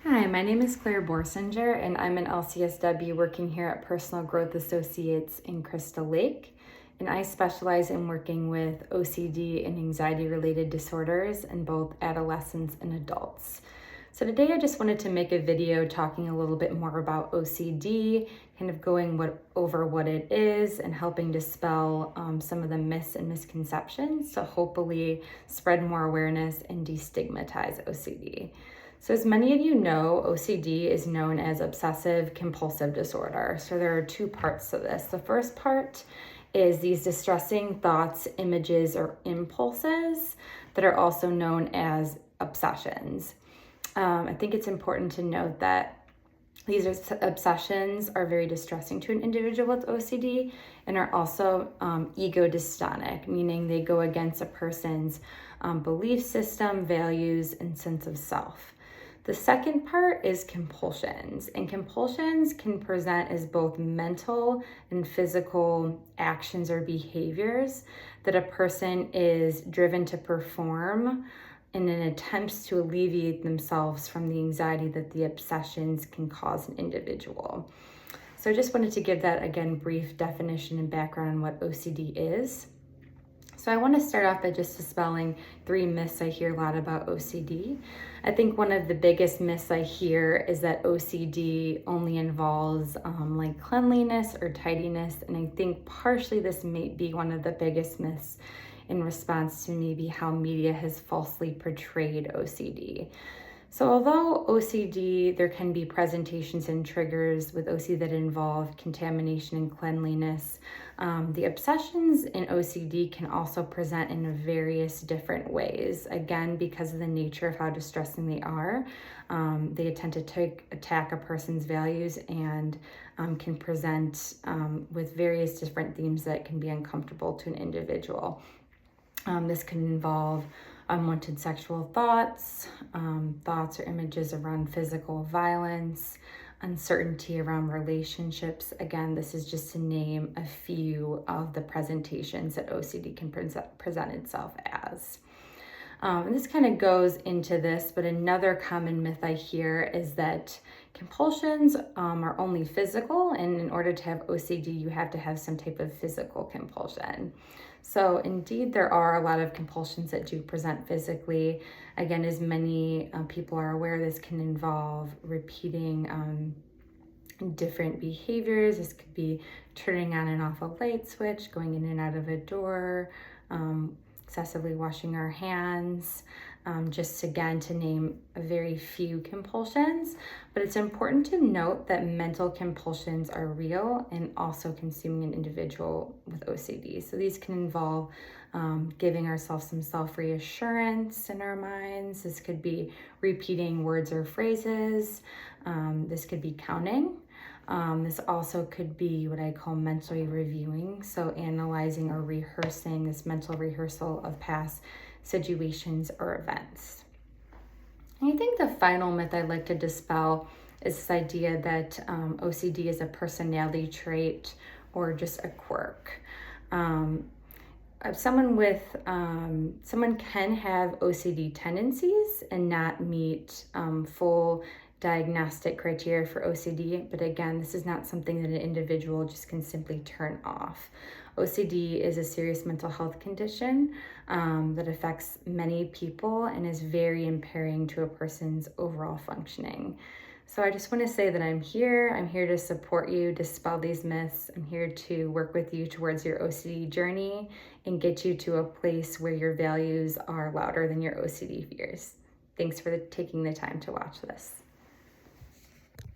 Hi, my name is Claire Borsinger, and I'm an LCSW working here at Personal Growth Associates in Crystal Lake. And I specialize in working with OCD and anxiety-related disorders in both adolescents and adults. So today I just wanted to make a video talking a little bit more about OCD, kind of going over what it is and helping dispel some of the myths and misconceptions to hopefully spread more awareness and destigmatize OCD. So as many of you know, OCD is known as obsessive compulsive disorder. So there are two parts to this. The first part is these distressing thoughts, images, or impulses that are also known as obsessions. I think it's important to note that these obsessions are very distressing to an individual with OCD and are also ego dystonic, meaning they go against a person's belief system, values, and sense of self. The second part is compulsions, and compulsions can present as both mental and physical actions or behaviors that a person is driven to perform in an attempt to alleviate themselves from the anxiety that the obsessions can cause an individual. So I just wanted to give that, again, brief definition and background on what OCD is. So I want to start off by just dispelling 3 myths I hear a lot about OCD. I think one of the biggest myths I hear is that OCD only involves like cleanliness or tidiness, and I think partially this may be one of the biggest myths in response to maybe how media has falsely portrayed OCD. So although OCD, there can be presentations and triggers with OCD that involve contamination and cleanliness, the obsessions in OCD can also present in various different ways. Again, because of the nature of how distressing they are, they tend to attack a person's values and can present with various different themes that can be uncomfortable to an individual. This can involve unwanted sexual thoughts, thoughts or images around physical violence, uncertainty around relationships. Again, this is just to name a few of the presentations that OCD can present itself as. And this kind of goes into this, but another common myth I hear is that compulsions are only physical, and in order to have OCD, you have to have some type of physical compulsion. So indeed, there are a lot of compulsions that do present physically. Again, as many people are aware, this can involve repeating different behaviors. This could be turning on and off a light switch, going in and out of a door, excessively washing our hands, just again to name a very few compulsions. But it's important to note that mental compulsions are real and also consuming an individual with OCD. So these can involve giving ourselves some self-reassurance in our minds. This could be repeating words or phrases. This could be counting. This also could be what I call mentally reviewing, so analyzing or rehearsing, this mental rehearsal of past situations or events. And I think the final myth I'd like to dispel is this idea that OCD is a personality trait or just a quirk. Someone can have OCD tendencies and not meet full diagnostic criteria for OCD, but again, this is not something that an individual just can simply turn off. OCD is a serious mental health condition that affects many people and is very impairing to a person's overall functioning. So I just want to say that I'm here to support you, dispel these myths. I'm here to work with you towards your OCD journey and get you to a place where your values are louder than your OCD fears. Thanks for taking the time to watch this.